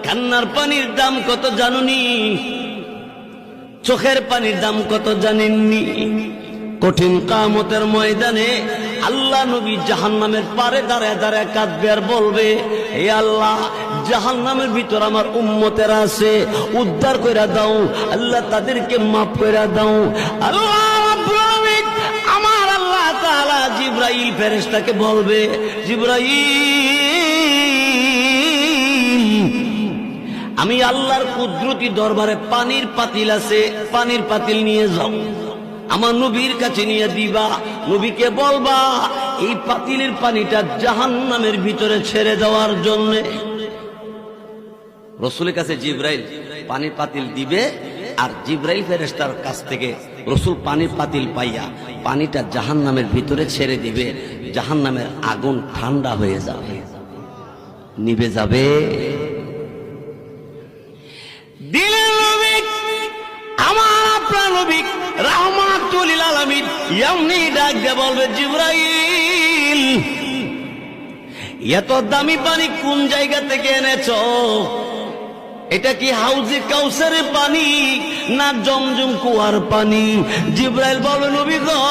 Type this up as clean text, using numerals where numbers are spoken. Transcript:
কান্নার পানির দাম কত জানুনি? চোখের পানির দাম কত জানেননি? কঠিন কিয়ামতের ময়দানে আল্লাহ নবী জাহান্নামের পারে দাঁড়ায় দাঁড়ায় কাঁদবে আর বলবে, হে আল্লাহ, জাহান্নামের ভিতর আমার উম্মতেরা আছে, উদ্ধার কইরা দাও আল্লাহ, তাদেরকে মাফ কইরা দাও। আল্লাহ রাব্বুল আলামিন, আমার আল্লাহ তাআলা জিবরাইল ফেরেশতাকে বলবে, জিবরাইল, আমি আল্লাহর কুদরতি দরবারে পানির পাতিল আছে, পানির পাতিল নিয়ে যাও, আমার নবীর কাছে নিয়ে দিবা। নবীকে বলবা এই পাতিলের পানিটা জাহান্নামের ভিতরে ছেড়ে দেওয়ার জন্য। রসুলের কাছে জিবরাইল পানির পাতিল দিবে, আর জিবরাইল ফেরেশতার কাছ থেকে রসুল পানির পাতিল পাইয়া পানিটা জাহান্নামের ভিতরে ছেড়ে দিবে। জাহান্নামের আগুন ঠান্ডা হয়ে যাবে, নিভে যাবে। দিলের নবী, আমার আপনার নবী রাহমাতুল লিল আলামিন এমনি ডাক দিয়ে বলবে, জিবরাইল, এত দামি পানি কোন জায়গা থেকে এনেছো? এটা কি হাউজে কাউসারের পানি না জমজম কুয়ার পানি? জিবরাইল বলবে, নবী গো,